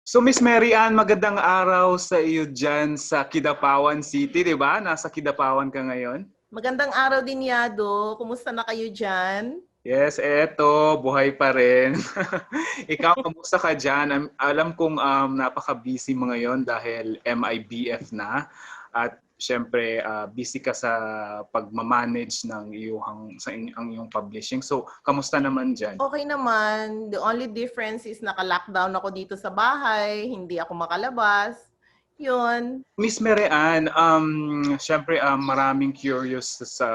So Miss Mary Ann, magandang araw sa iyo dyan sa Kidapawan City, di ba? Nasa Kidapawan ka ngayon? Magandang araw din, Yado. Kumusta na kayo dyan? Yes, eto, buhay pa rin. Ikaw, kamusta ka dyan? Alam kong napaka-busy mo ngayon dahil MIBF na. At syempre, busy ka sa pagmamanage ng ang iyong publishing. So, kamusta naman dyan? Okay naman. The only difference is naka-lockdown ako dito sa bahay. Hindi ako makalabas. Yun. Miss Mary Ann, syempre maraming curious sa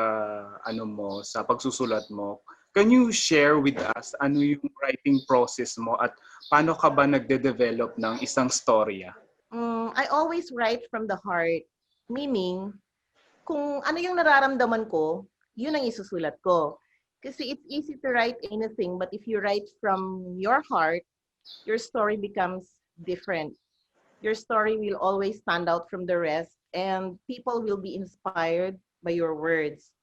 sa pagsusulat mo. Can you share with us ano yung writing process mo at paano ka ba nagde-develop ng isang storya? I always write from the heart. Meaning, kung ano yung nararamdaman ko, yun ang isusulat ko. Kasi it's easy to write anything, but if you write from your heart, your story becomes different. Your story will always stand out from the rest, and people will be inspired by your words.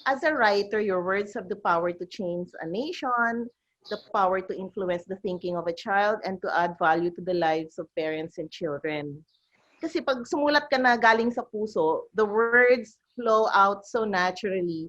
As a writer, your words have the power to change a nation, the power to influence the thinking of a child, and to add value to the lives of parents and children. Kasi pag sumulat ka na galing sa puso, the words flow out so naturally,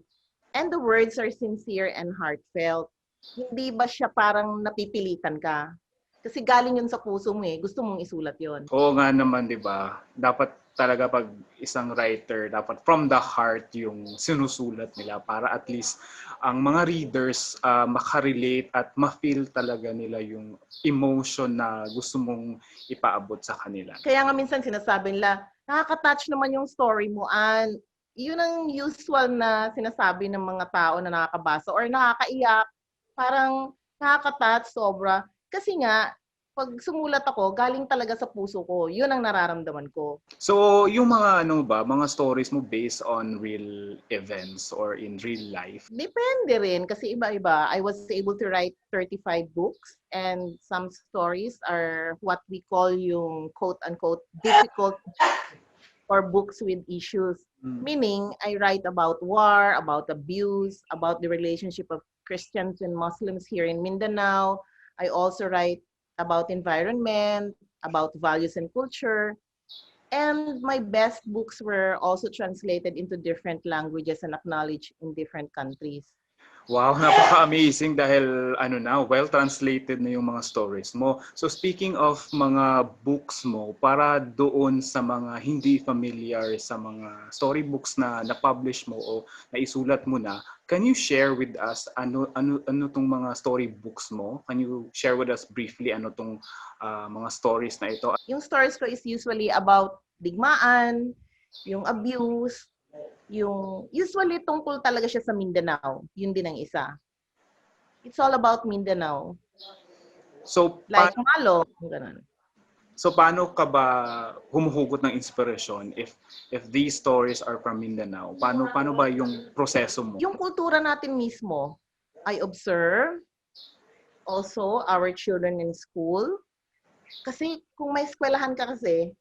and the words are sincere and heartfelt. Hindi ba siya parang napipilitan ka? Kasi galing yun sa puso mo eh. Gusto mong isulat yun. Oo nga naman, 'di ba? Dapat talaga pag isang writer, dapat from the heart yung sinusulat nila para at least ang mga readers makarelate at ma-feel talaga nila yung emotion na gusto mong ipaabot sa kanila. Kaya nga minsan sinasabi nila, nakaka-touch naman yung story mo. And yun ang usual na sinasabi ng mga tao na nakakabasa or nakakaiyak. Parang nakaka-touch sobra. Kasi nga, pag sumulat ako, galing talaga sa puso ko. Yun ang nararamdaman ko. So, yung mga mga stories mo based on real events or in real life? Depende rin kasi iba-iba. I was able to write 35 books and some stories are what we call yung quote-unquote difficult or books with issues. Meaning, I write about war, about abuse, about the relationship of Christians and Muslims here in Mindanao. I also write about environment, about values and culture. And my best books were also translated into different languages and acknowledged in different countries. Wow, napaka-amazing dahil well translated na yung mga stories mo. So speaking of mga books mo, para doon sa mga hindi familiar sa mga storybooks na na-publish mo o naisulat mo na, can you share with us ano tong mga storybooks mo? Can you share with us briefly ano tong mga stories na ito? Yung stories ko is usually about digmaan, yung abuse, yung usually tungkol talaga siya sa Mindanao. Yun din ang isa. It's all about Mindanao. So, Like Malo, ganun. So paano ka ba humuhugot ng inspirasyon if these stories are from Mindanao? Paano ba yung proseso mo? Yung kultura natin mismo, I observe also our children in school. Kasi kung may eskwelahan ka kasi,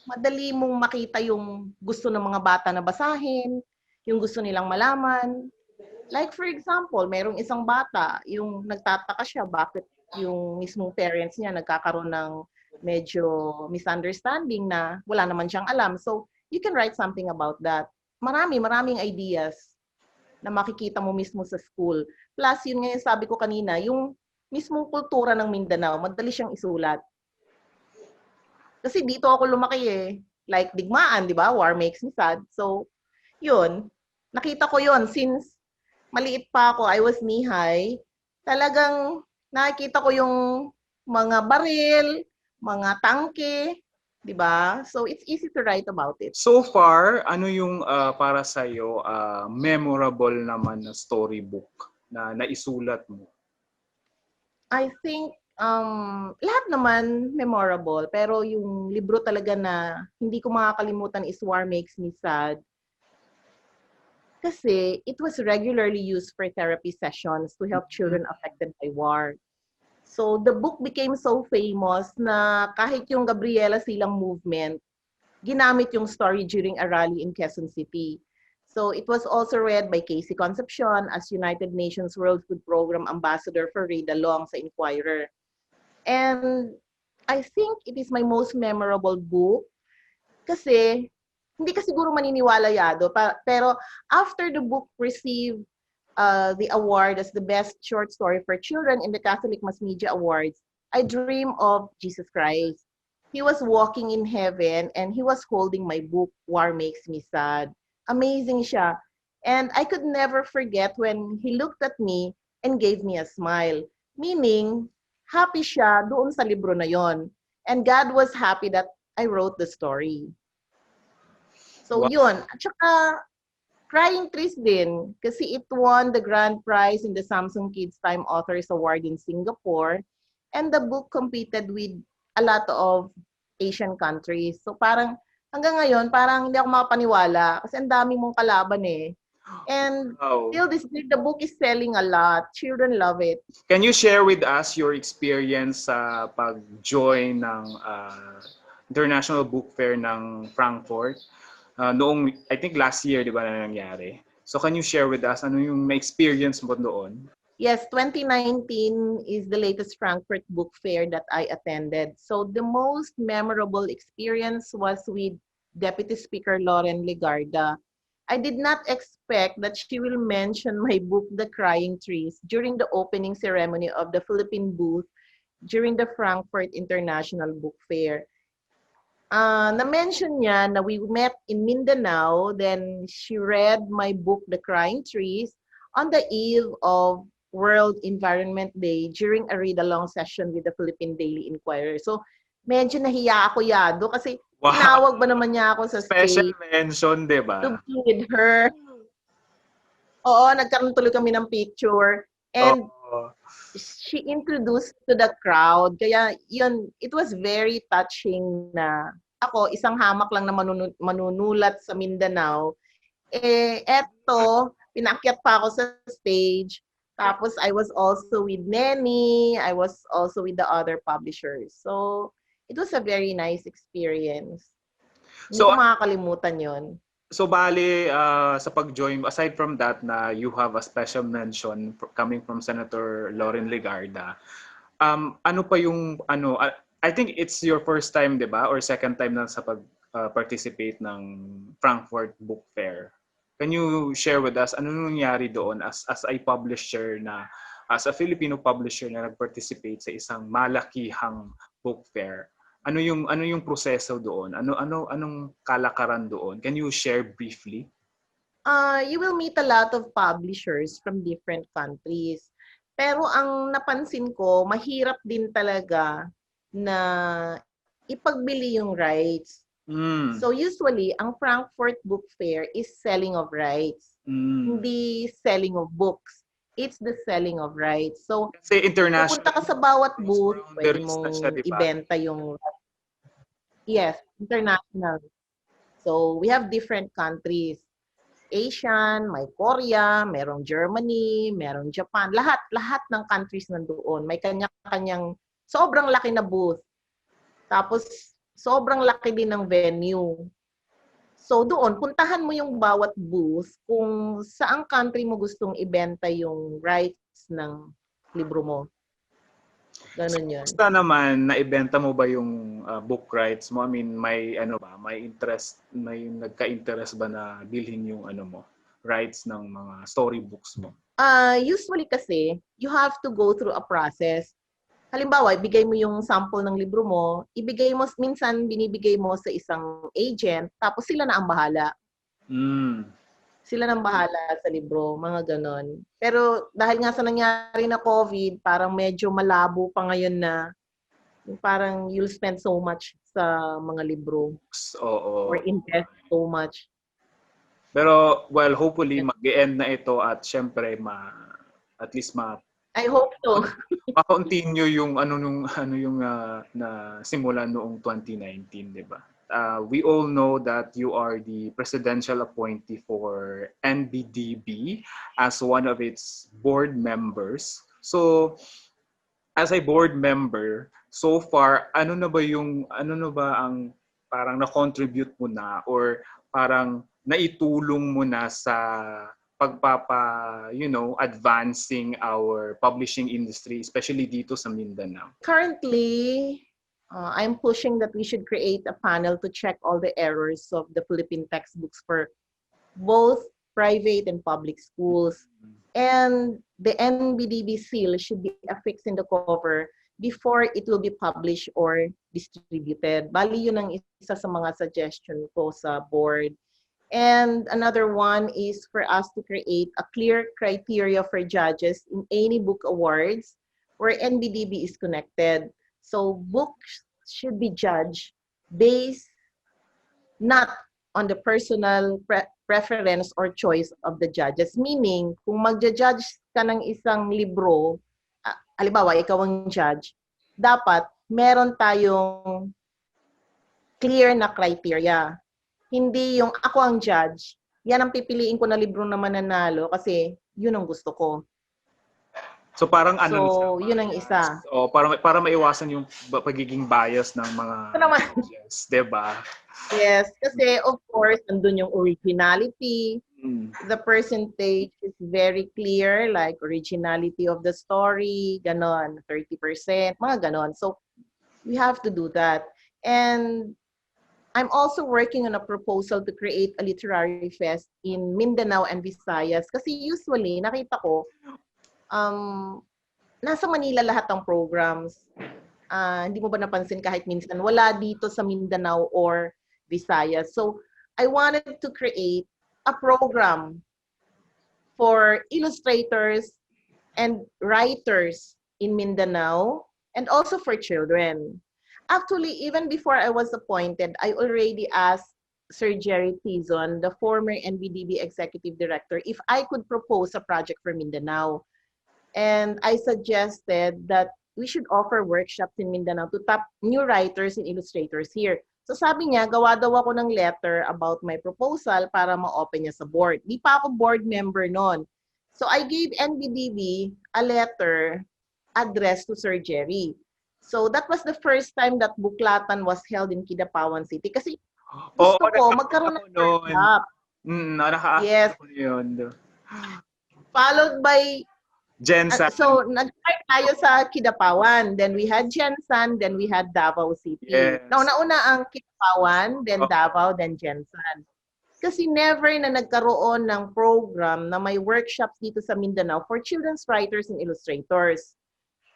madali mong makita yung gusto ng mga bata na basahin, yung gusto nilang malaman. Like for example, merong isang bata, yung nagtataka siya bakit yung mismong parents niya nagkakaroon ng medyo misunderstanding na wala naman siyang alam. So, you can write something about that. Maraming ideas na makikita mo mismo sa school. Plus, yun nga yung sabi ko kanina, yung mismong kultura ng Mindanao, madali siyang isulat. Kasi dito ako lumaki eh. Like digmaan, di ba? War makes me sad. So, yun. Nakita ko yun. Since maliit pa ako, I was knee-high, talagang nakikita ko yung mga baril, mga tangke, di ba? So, it's easy to write about it. So far, ano yung para sa'yo memorable naman na storybook na naisulat mo? I think lahat naman memorable, pero yung libro talaga na hindi ko makakalimutan is War Makes Me Sad. Kasi it was regularly used for therapy sessions to help children affected by war. So the book became so famous na kahit yung Gabriela Silang movement, ginamit yung story during a rally in Quezon City. So it was also read by Casey Concepcion as United Nations World Food Program Ambassador for Read Along sa Inquirer. And I think it is my most memorable book kasi hindi ka siguro maniniwala Yado, pero after the book received the award as the best short story for children in the Catholic Mass Media Awards, I dream of Jesus Christ. He was walking in heaven and he was holding my book, War Makes Me Sad. Amazing siya. And I could never forget when he looked at me and gave me a smile. Meaning, happy siya doon sa libro na yon. And God was happy that I wrote the story. So Wow. yun. At saka, Crying Trees din kasi it won the grand prize in the Samsung Kids Time Authors Award in Singapore, and the book competed with a lot of Asian countries. So parang hanggang ngayon parang hindi ako makapaniwala kasi ang dami mong kalaban eh. And Wow. till this day the book is selling a lot. Children love it. Can you share with us your experience sa pag-join ng International Book Fair ng Frankfurt? Noong, I think last year, di ba na nangyari? So can you share with us, ano yung na-experience mo doon? Yes, 2019 is the latest Frankfurt Book Fair that I attended. So the most memorable experience was with Deputy Speaker Lauren Legarda. I did not expect that she will mention my book, The Crying Trees, during the opening ceremony of the Philippine booth during the Frankfurt International Book Fair. Na-mention niya na we met in Mindanao, then she read my book, The Crying Trees, on the eve of World Environment Day during a read-along session with the Philippine Daily Inquirer. So, medyo nahiya ako Yado kasi Wow! tinawag ba naman niya ako sa Special stage mention, di to ba? be with her. Oo, nagkaroon tuloy kami ng picture. And Oo. she introduced to the crowd. Kaya yun, it was very touching na ako, isang hamak lang na manunulat sa Mindanao. Eto, pinakyat pa ako sa stage. Tapos I was also with Nenny. I was also with the other publishers. So, it was a very nice experience. Hindi So, ko makakalimutan yon. So bali sa pag-join, aside from that na you have a special mention coming from Senator Lauren Legarda, ano pa yung I think it's your first time, 'di ba? Or second time na sa pag-participate ng Frankfurt Book Fair. Can you share with us ano nangyari doon as a publisher na as a Filipino publisher na nag-participate sa isang malakihang book fair? Ano yung proseso doon? Anong kalakaran doon? Can you share briefly? You will meet a lot of publishers from different countries. Pero ang napansin ko, mahirap din talaga na ipagbili yung rights. Mm. So usually, ang Frankfurt Book Fair is selling of rights. Hindi selling of books. It's the selling of rights. So, Kasi international. pupunta ka sa bawat booth, pwede boundaries na mong siya, di ba? ibenta yung... Yes, international. So, we have different countries. Asian, may Korea, merong Germany, merong Japan. Lahat ng countries nandoon. May kanya-kanyang sobrang laki na booth. Tapos, sobrang laki din ng venue. So, doon, puntahan mo yung bawat booth kung saang country mo gustong ibenta yung rights ng libro mo. Ganun yun. Basta naman, naibenta mo ba yung book rights mo? I mean, may interest, may nagka-interest ba na bilhin yung rights ng mga storybooks mo? Usually kasi, you have to go through a process. Halimbawa, ibigay mo yung sample ng libro mo, minsan binibigay mo sa isang agent, tapos sila na ang bahala. Sila nang bahala sa libro, mga ganon. Pero dahil nga sa nangyari na COVID, parang medyo malabo pa ngayon na parang you'll spend so much sa mga libro. Oo. Or invest so much. Pero, well, hopefully, mag-e-end na ito at syempre, at least I hope so. ma-continue yung na simulan noong 2019, di ba? We all know that you are the presidential appointee for NBDB as one of its board members. So, as a board member, so far, ano na ba ang parang na-contribute mo na or parang naitulong mo na sa advancing our publishing industry, especially dito sa Mindanao? Currently, I'm pushing that we should create a panel to check all the errors of the Philippine textbooks for both private and public schools. And the NBDB seal should be affixed in the cover before it will be published or distributed. Bali, yun ang isa sa mga suggestion ko sa board. And another one is for us to create a clear criteria for judges in any book awards where NBDB is connected. So books should be judged based not on the personal preference or choice of the judges. Meaning, kung magja-judge ka ng isang libro, halimbawa, ikaw ang judge, dapat meron tayong clear na criteria. Hindi yung ako ang judge, yan ang pipiliin ko na libro na mananalo kasi yun ang gusto ko. So parang yun ang isa. Para maiwasan yung pagiging bias ng mga judges, 'di ba? Yes, kasi of course andun yung originality. The percentage is very clear, like originality of the story, ganon, 30%, mga ganon. So we have to do that. And I'm also working on a proposal to create a literary fest in Mindanao and Visayas. Kasi usually, nakita ko, nasa Manila lahat ng programs. Hindi mo ba napansin kahit minsan, wala dito sa Mindanao or Visayas. So, I wanted to create a program for illustrators and writers in Mindanao and also for children. Actually, even before I was appointed, I already asked Sir Jerry Tizon, the former NBDB Executive Director, if I could propose a project for Mindanao. And I suggested that we should offer workshops in Mindanao to tap new writers and illustrators here. So sabi niya, gawa daw ako ng letter about my proposal para ma-open niya sa board. Di pa ako board member noon. So I gave NBDB a letter addressed to Sir Jerry. So that was the first time that buklatan was held in Kidapawan City. Kasi gusto ko magkaroon ng workshop. Yes. Followed by Jensen. So nag-start tayo sa Kidapawan. Then we had Jensen, then we had Davao City. Yes. Nauna ang Kidapawan, then Davao, then Jensen. Kasi never na nagkaroon ng program na may workshops dito sa Mindanao for children's writers and illustrators.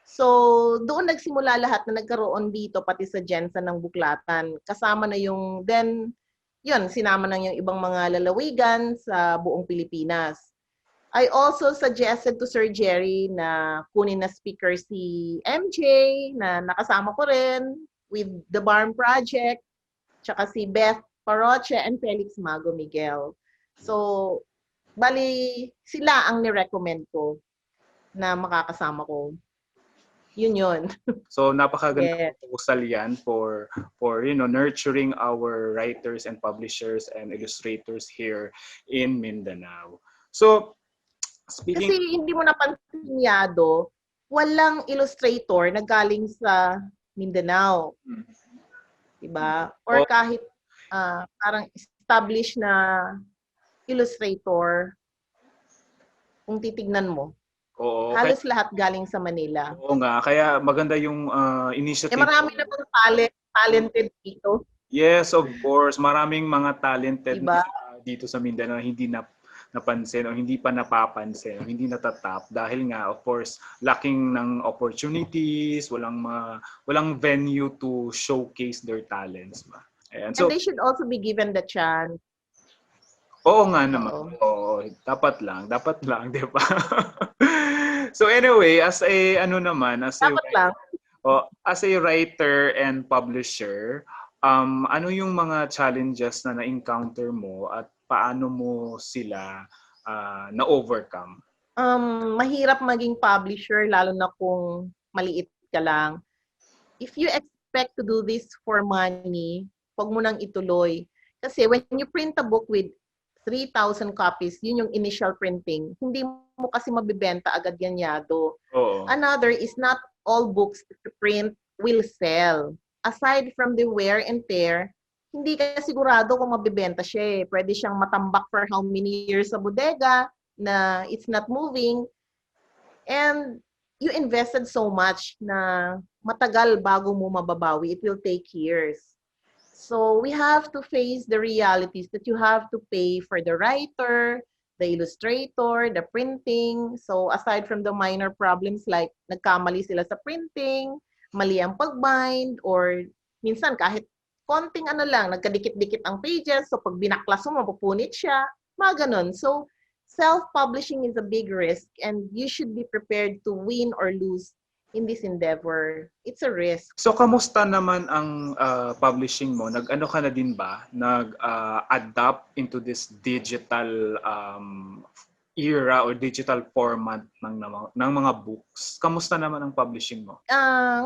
So, doon nagsimula lahat na nagkaroon dito, pati sa Jensen ng buklatan. Kasama na yung, then, yun, sinama na yung ibang mga lalawigan sa buong Pilipinas. I also suggested to Sir Jerry na kunin na speaker si MJ, na nakasama ko rin, with the Barn Project, tsaka si Beth Paroche and Felix Mago Miguel. So, bali, sila ang ni-recommend ko na makakasama ko. Yun. So napakagandang proposal yan for nurturing our writers and publishers and illustrators here in Mindanao. So speaking, kasi hindi mo napansin, Yado, walang illustrator na galing sa Mindanao. Diba? Or kahit parang established na illustrator, kung titignan mo. Oo, halos lahat galing sa Manila. Oo nga, kaya maganda yung initiative. Marami na pong talented dito. Yes, of course. Maraming mga talented diba? Dito sa Mindanao na hindi napansin o hindi pa napapansin o hindi natatap dahil nga, of course, lacking ng opportunities, walang venue to showcase their talents. Ayan. So, and they should also be given the chance. Oo nga naman. Oo, dapat lang, 'di ba? So anyway, as a writer and publisher, ano yung mga challenges na na-encounter mo at paano mo sila na-overcome? Mahirap maging publisher lalo na kung maliit ka lang. If you expect to do this for money, huwag mo nang ituloy. Kasi when you print a book with 3,000 copies, yun yung initial printing. Hindi mo kasi mabibenta agad yan, Yado. Another is not all books to print will sell. Aside from the wear and tear, hindi ka sigurado kung mabibenta siya. Pwede siyang matambak for how many years sa bodega na it's not moving. And you invested so much na matagal bago mo mababawi. It will take years. So we have to face the realities that you have to pay for the writer, the illustrator, the printing. So aside from the minor problems like nagkamali sila sa printing, mali ang pag-bind, or minsan kahit konting ano lang, nagkadikit-dikit ang pages, so pag binaklas mo, mapupunit siya, mga ganun. So self-publishing is a big risk and you should be prepared to win or lose in this endeavor. It's a risk. So kamusta naman ang publishing mo? Nag-ano ka na din ba? Nag-adapt into this digital era or digital format ng mga books. Kamusta naman ang publishing mo?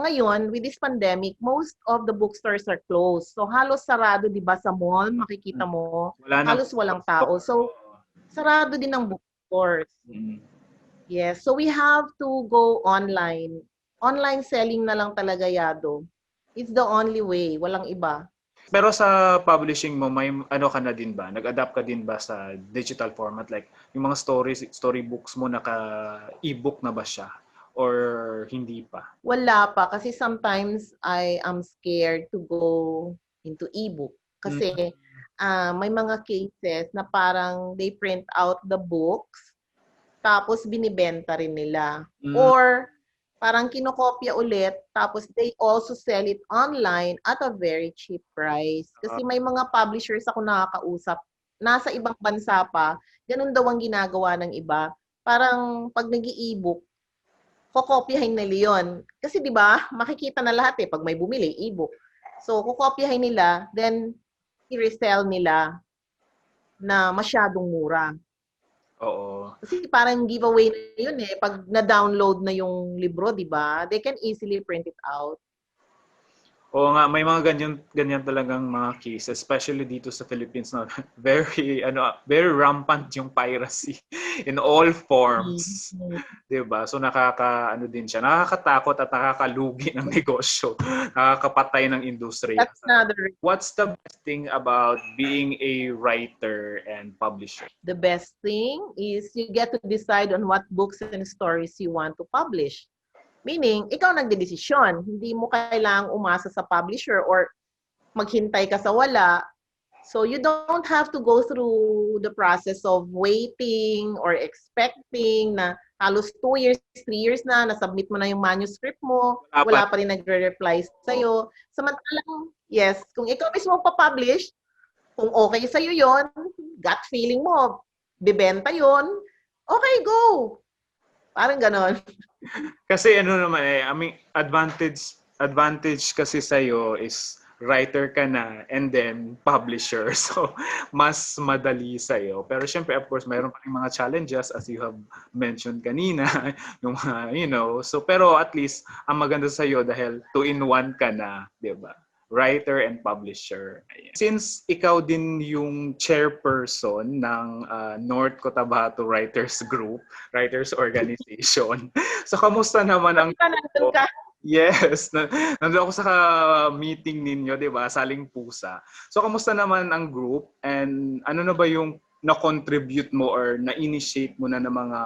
Ngayon, with this pandemic, most of the bookstores are closed. So halos sarado, 'di ba, sa mall, makikita mo, halos walang tao. So sarado din ang bookstores. Yes, so we have to go online. Online selling na lang talaga, Yado. It's the only way, walang iba. Pero sa publishing mo, may ano ka na din ba? Nag-adapt ka din ba sa digital format? Like, yung mga storybooks mo, naka-ebook na ba siya? Or hindi pa? Wala pa kasi sometimes I am scared to go into ebook. Kasi may mga cases na parang they print out the books tapos binibenta rin nila. Or parang kinokopya ulit tapos they also sell it online at a very cheap price. Kasi may mga publishers ako nakakausap, nasa ibang bansa pa, ganun daw ang ginagawa ng iba. Parang pag nag-i-ebook, kokopyahin nila yun. Kasi 'di ba, makikita na lahat pag may bumili, ebook. So kokopyahin nila, then i-resell nila na masyadong mura. Oo. Kasi parang giveaway na yun pag na-download na yung libro, 'di ba? They can easily print it out. Oo nga, may mga ganyan talagang mga cases, especially dito sa Philippines na very rampant yung piracy in all forms. 'Di ba? So din siya. Nakakatakot at nakakalugi ng negosyo. Nakakapatay ng industriya. That's another. What's the best thing about being a writer and publisher? The best thing is you get to decide on what books and stories you want to publish. Meaning, ikaw nagdedesisyon. Hindi mo kailangang umasa sa publisher or maghintay ka sa wala. So you don't have to go through the process of waiting or expecting na halos 2 years, 3 years na, nasubmit mo na yung manuscript mo, wala pa rin nagre-reply sa'yo. Samantalang, yes, kung ikaw mismo pa-publish, kung okay sa'yo yon, gut feeling mo, bibenta yon, okay, go! Parang ganon. Kasi I mean, advantage kasi sa'yo is writer ka na and then publisher. So, mas madali sa'yo. Pero syempre, of course, mayroon pa rin mga challenges as you have mentioned kanina. Yung mga, so, pero at least, ang maganda sa'yo dahil 2-in-1 ka na, di ba? Writer and publisher. Since ikaw din yung chairperson ng North Cotabato Writers Group, Writers Organization. So, kamusta naman ang... Yes, nandun ako sa meeting ninyo, di ba? Saling Pusa. So, kamusta naman ang group? And ano na ba yung na-contribute mo or na-initiate mo na ng mga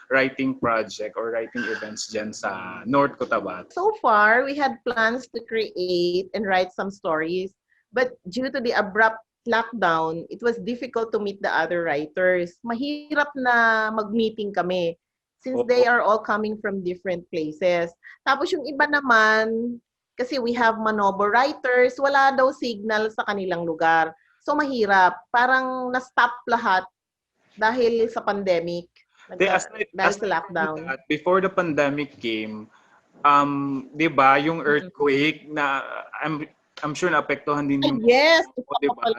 writing project or writing events dyan sa North Cotabato? So far, we had plans to create and write some stories. But due to the abrupt lockdown, it was difficult to meet the other writers. Mahirap na mag-meeting kami since they are all coming from different places. Tapos yung iba naman, kasi we have Manobo writers, wala daw signal sa kanilang lugar. So mahirap. Parang na-stop lahat dahil sa pandemic. Dahil sa lockdown. Before the pandemic came, di ba, yung earthquake na I'm sure naapektuhan din yung... Yes! Diba?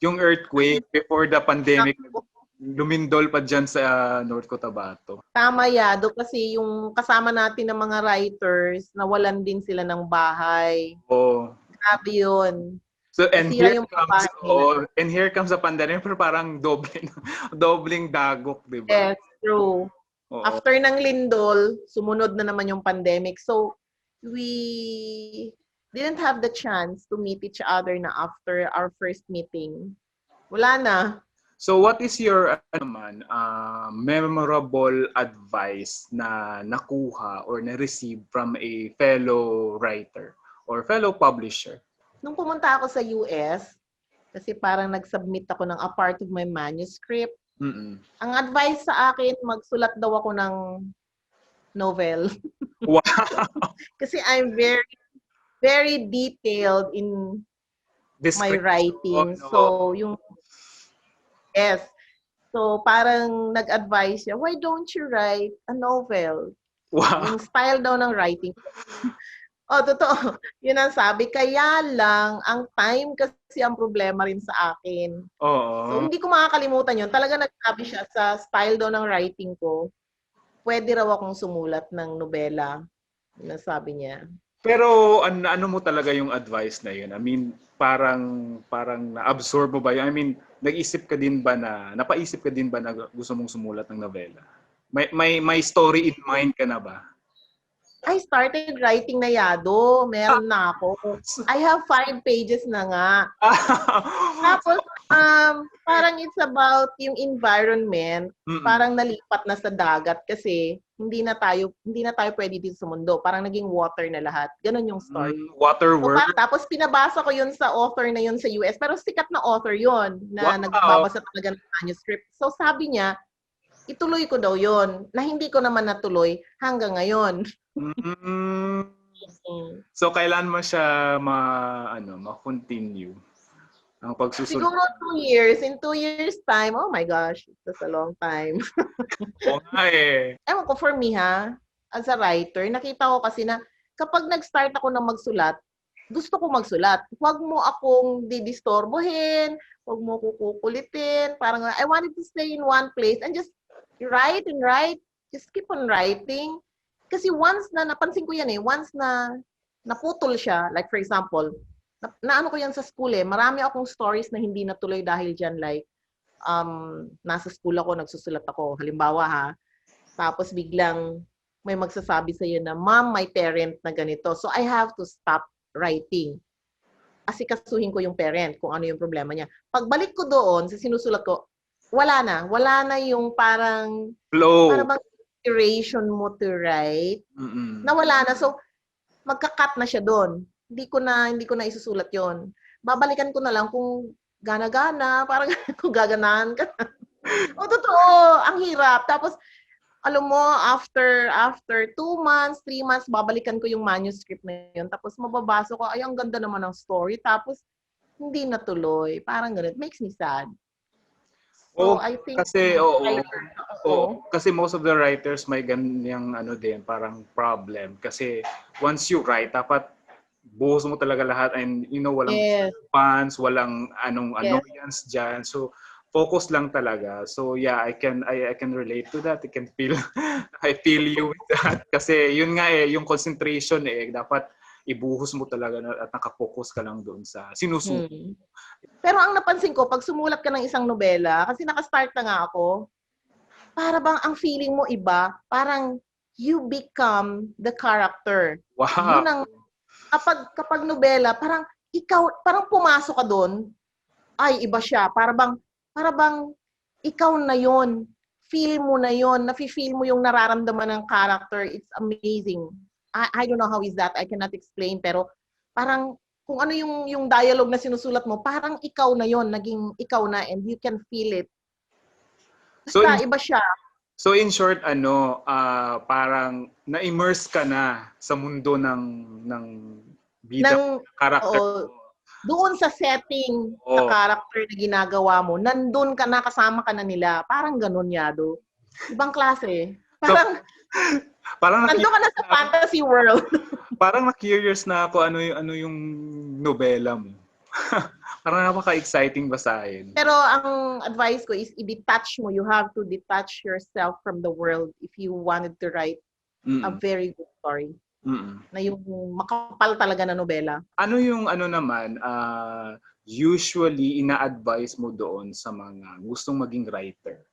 Yung earthquake before the pandemic, lumindol pa dyan sa North Cotabato. Tama, Yado, kasi yung kasama natin ng mga writers, nawalan din sila ng bahay. Grabe yun. So, and here comes the pandemic, pero parang dobling dagok, di ba? Yes, true. After ng lindol, sumunod na naman yung pandemic. So, we didn't have the chance to meet each other na after our first meeting. Wala na. So what is your memorable advice na nakuha or na-receive from a fellow writer or fellow publisher? Nung pumunta ako sa US, kasi parang nag-submit ako ng a part of my manuscript, Mm-mm. ang advice sa akin, magsulat daw ako ng novel. Wow! Kasi I'm very, very detailed in my Description. writing. So, yes. So, parang nag-advise siya, why don't you write a novel? Wow! Yung style daw ng writing. Totoo. Yun ang sabi. Kaya lang, ang time kasi ang problema rin sa akin. So, Oo. hindi ko makakalimutan yun. Talaga nagsabi siya sa style daw ng writing ko, pwede raw akong sumulat ng nobela. Yun ang sabi niya. Pero ano mo talaga yung advice na yun? I mean, parang na-absorb mo ba yun? I mean, napaisip ka din ba na gusto mong sumulat ng novela? May story in mind ka na ba? I started writing na Yadu. Meron na ako. I have 5 pages na nga. Tapos, parang it's about yung environment. Mm-mm. Parang nalipat na sa dagat kasi hindi na tayo pwede dito sa mundo. Parang naging water na lahat. Ganon yung story. Water So, world? tapos pinabasa ko yun sa author na yun sa US. Pero sikat na author yun na Wow. nagbabasa talaga ng manuscript. So, sabi niya, ituloy ko daw yun. Na hindi ko naman natuloy hanggang ngayon. So, kailan mo siya ma-continue? Ang pagsusunod? Siguro 2 years. In 2 years time, oh my gosh, that's a long time. Oo nga eh. Ewan ko, for me as a writer, nakita ko kasi na kapag nag-start ako ng magsulat, gusto ko magsulat. Huwag mo akong didistorbohin, huwag mo kukulitin. Parang, I wanted to stay in one place and just write and write. Just keep on writing. Kasi once na, napansin ko yan once na naputol siya, like for example, naano ko yan sa school marami akong stories na hindi natuloy dahil dyan, like, nasa school ako, nagsusulat ako, halimbawa tapos biglang may magsasabi sa'yo na, ma'am, may parent na ganito. So I have to stop writing. Asikasuhin ko yung parent kung ano yung problema niya. Pagbalik ko doon sa sinusulat ko, wala na yung parang Flow. parang inspiration mo to write. Mm-mm. Nawala na. So magka-cut na siya doon. Hindi ko na isusulat 'yon. Babalikan ko na lang kung gana-gana, parang kung gaganahan ka. Totoo, ang hirap. Tapos alam mo, after 2 months, 3 months, babalikan ko yung manuscript na yun. Tapos mababasa ko, ay, ang ganda naman ng story. Tapos, hindi natuloy. Parang ganun. It makes me sad. So, I think, kasi most of the writers may ganyang parang problem. Kasi once you write, dapat buhos mo talaga lahat and walang fans, walang annoyance dyan. So, focus lang talaga. So yeah, I can relate to that. I can feel I feel you with that. Kasi yun nga yung concentration dapat ibuhos mo talaga at nakapokus ka lang doon sa sinusulat. Pero ang napansin ko, pag sumulat ka ng isang nobela, kasi naka-start na nga ako, para bang ang feeling mo iba, parang you become the character. Wow. Yun ang kapag nobela, parang ikaw, parang pumasok ka doon, ay iba siya, para bang ikaw na yon, feel mo na yon, nafi-feel mo yung nararamdaman ng character. It's amazing. I don't know how is that, I cannot explain, pero parang kung ano yung dialogue na sinusulat mo, parang ikaw na yon, naging ikaw na, and you can feel it. Basta iba siya. So in short, parang na-immerse ka na sa mundo ng bida, character. Doon sa setting, sa character na ginagawa mo, nandun ka na, kasama ka na nila. Parang ganun, Yadu. Ibang klase. Parang nandun ka na sa fantasy world. Parang na-curious na ako ano yung nobela mo. Parang napaka-exciting basahin. Pero ang advice ko is i-detach mo. You have to detach yourself from the world if you wanted to write a very good story. Na yung makapal talaga na nobela. Ano yung usually ina-advise mo doon sa mga gustong maging writer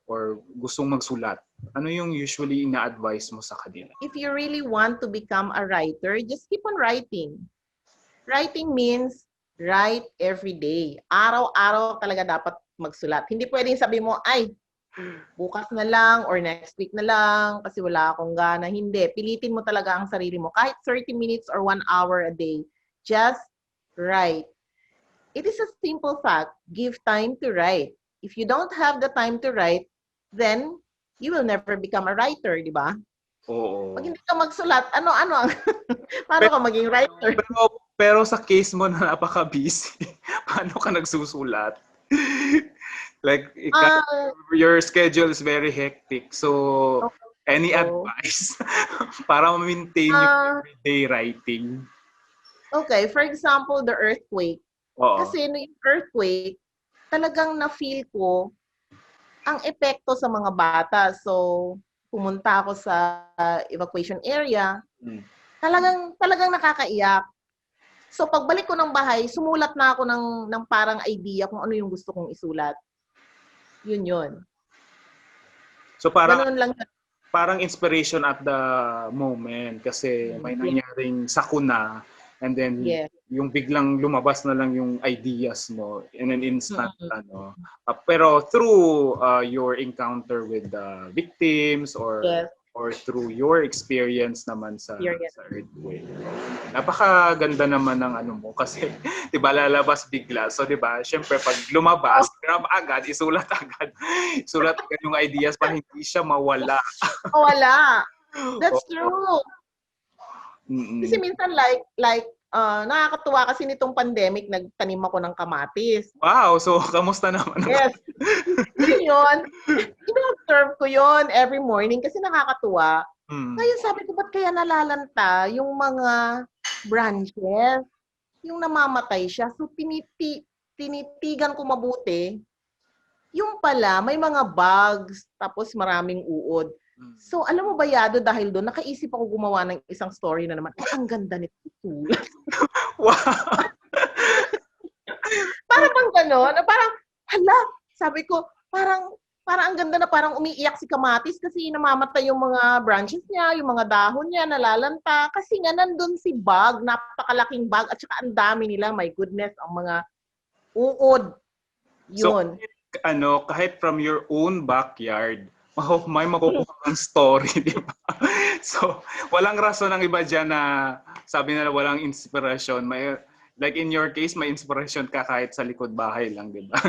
or gustong magsulat? Ano yung usually ina-advise mo sa kanila? If you really want to become a writer, just keep on writing. Writing means write every day. Araw-araw talaga dapat magsulat. Hindi pwedeng sabi mo, ay, bukas na lang or next week na lang kasi wala akong gana. Hindi. Pilitin mo talaga ang sarili mo. Kahit 30 minutes or 1 hour a day, just write. It is a simple fact. Give time to write. If you don't have the time to write, then you will never become a writer, di ba? Oo. Pag hindi ka magsulat, ano, paano ka maging writer? Pero sa case mo na napaka-busy, paano ka nagsusulat? Like, your schedule is very hectic. So, any advice para ma-maintain yung everyday writing? Okay, for example, the earthquake. Oo. Kasi no, yung earthquake, talagang na-feel ko ang epekto sa mga bata. So, pumunta ako sa evacuation area. Talagang nakakaiyak. So, pagbalik ko ng bahay, sumulat na ako ng parang idea kung ano yung gusto kong isulat. Yun. So, Ganun lang. parang inspiration at the moment kasi may nangyaring sakuna and then yung biglang lumabas na lang yung ideas mo in an instant pero through your encounter with the victims or through your experience naman sa earthquake. Napakaganda naman ng ano mo kasi 'di ba lalabas bigla. So 'di ba, syempre pag lumabas, grab agad, isulat agad. Isulat agad yung ideas para hindi siya mawala. Wala. That's true. Kasi minsan like nakakatuwa kasi nitong pandemic, nagtanim ako ng kamatis. Wow! So, kamusta naman? Yes. Yun. Ina-observe ko yun every morning kasi nakakatuwa. Ngayon sabi ko, ba't kaya nalalanta yung mga branches? Yung namamatay siya. So, tinitigan ko mabuti. Yung pala, may mga bugs, tapos maraming uod. So, alam mo ba, Yado, dahil doon, nakaisip ako gumawa ng isang story na naman. Ang ganda nito. Wow! Parang bang gano'n? Parang, hala, sabi ko, parang ang ganda na parang umiiyak si Kamatis kasi namamatay yung mga branches niya, yung mga dahon niya, nalalanta. Kasi nga nandun si bug, napakalaking bug, at saka ang dami nila, my goodness, ang mga uod. Yun. So, kahit from your own backyard, may makukuha kang story, di ba? So, walang rason ng iba dyan na sabi nila walang inspirasyon. Like in your case, may inspiration ka kahit sa likod bahay lang, di ba?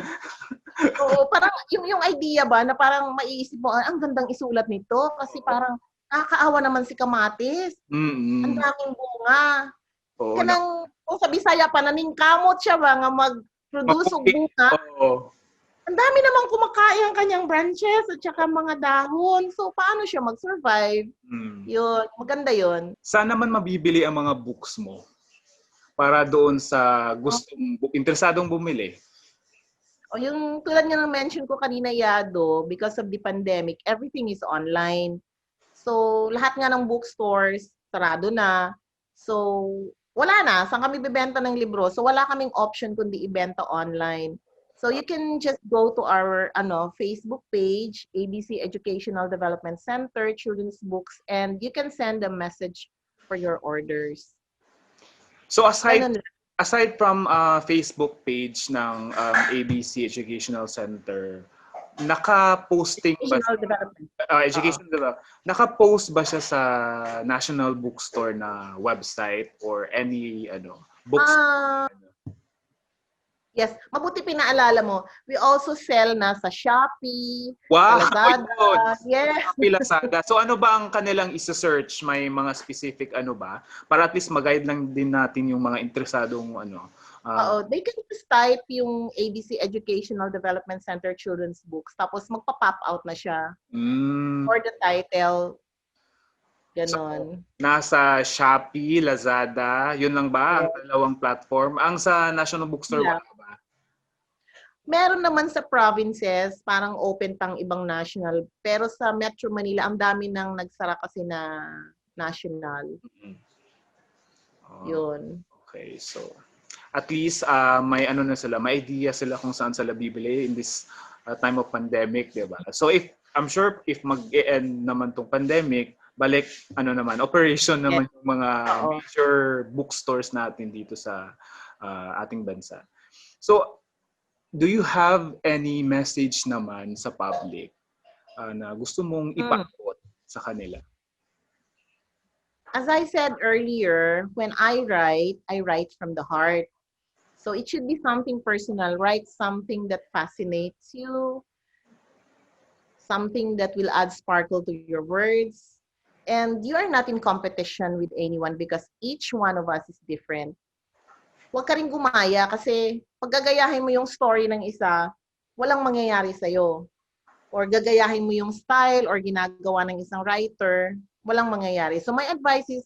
Oo, parang yung idea ba na parang maiisip mo, ang gandang isulat nito kasi parang nakakaawa naman si Kamatis. Ang daming bunga. Kanang, sa Bisaya pa, naningkamot siya ba nga mag-produce og bunga. Ang dami namang kumakain ang kanyang branches at saka mga dahon. So, paano siya mag-survive? Yun, maganda yun. Saan naman mabibili ang mga books mo? Para doon sa interesadong bumili. O yung tulad nga ng mention ko kanina, Yado, because of the pandemic, everything is online. So, lahat nga ng bookstores, sarado na. So, wala na. Saan kami bibenta ng libro? So, wala kaming option kundi ibenta online. So, you can just go to our Facebook page, ABC Educational Development Center, Children's Books, and you can send a message for your orders. So, aside from Facebook page ng ABC Educational Center, naka-posting ba naka-post ba siya sa National Bookstore na website or any bookstore? Yes, mabuti pinaalala mo. We also sell na sa Shopee, wow, sa Lazada. Yes. Shopee, Lazada. So ano ba ang kanilang isa-search? May mga specific ba? Para at least mag-guide lang din natin yung mga interesadong they can just type yung ABC Educational Development Center Children's Books. Tapos magpa-pop out na siya. Or the title. Ganon. So, nasa Shopee, Lazada, yun lang ba ang dalawang platform? Ang sa National Bookstore, wala ba? Meron naman sa provinces, parang open pang ibang national. Pero sa Metro Manila, ang dami nang nagsara kasi na national. Yun. Okay, so at least may na sila, may idea sila kung saan sila bibili in this time of pandemic, di ba? So I'm sure if mag-e-end naman tong pandemic, balik operation naman yung mga major bookstores natin dito sa ating bansa. So Do you have any message naman sa public na gusto mong Mm. ipangkot sa kanila? As I said earlier, when I write from the heart. So it should be something personal. Write something that fascinates you, something that will add sparkle to your words. And you are not in competition with anyone because each one of us is different. Huwag ka rin gumaya kasi pag gagayahin mo yung story ng isa, walang mangyayari sa'yo. Or gagayahin mo yung style or ginagawa ng isang writer, walang mangyayari. So my advice is,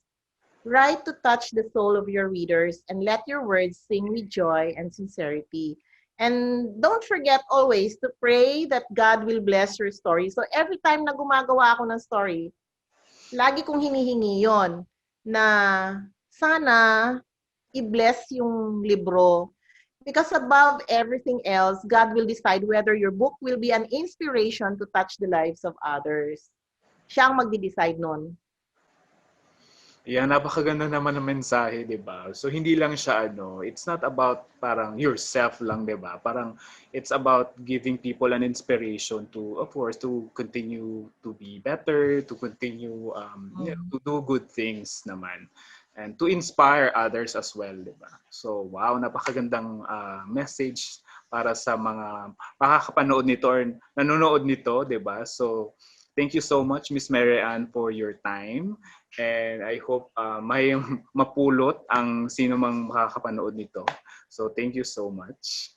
write to touch the soul of your readers and let your words sing with joy and sincerity. And don't forget always to pray that God will bless your story. So every time na gumagawa ako ng story, lagi kong hinihingi yon na sana i-bless yung libro. Because above everything else, God will decide whether your book will be an inspiration to touch the lives of others. Siya ang magde-decide nun. Yan, napakaganda naman ng mensahe, di ba? So, hindi lang siya it's not about parang yourself lang, di ba? Parang it's about giving people an inspiration to, of course, to continue to be better, to continue to do good things naman. And to inspire others as well, di ba? So, wow, napakagandang message para sa mga makakapanood nito or nanonood nito, di ba? So, thank you so much, Miss Mary Ann, for your time. And I hope may mapulot ang sino mang makakapanood nito. So thank you so much.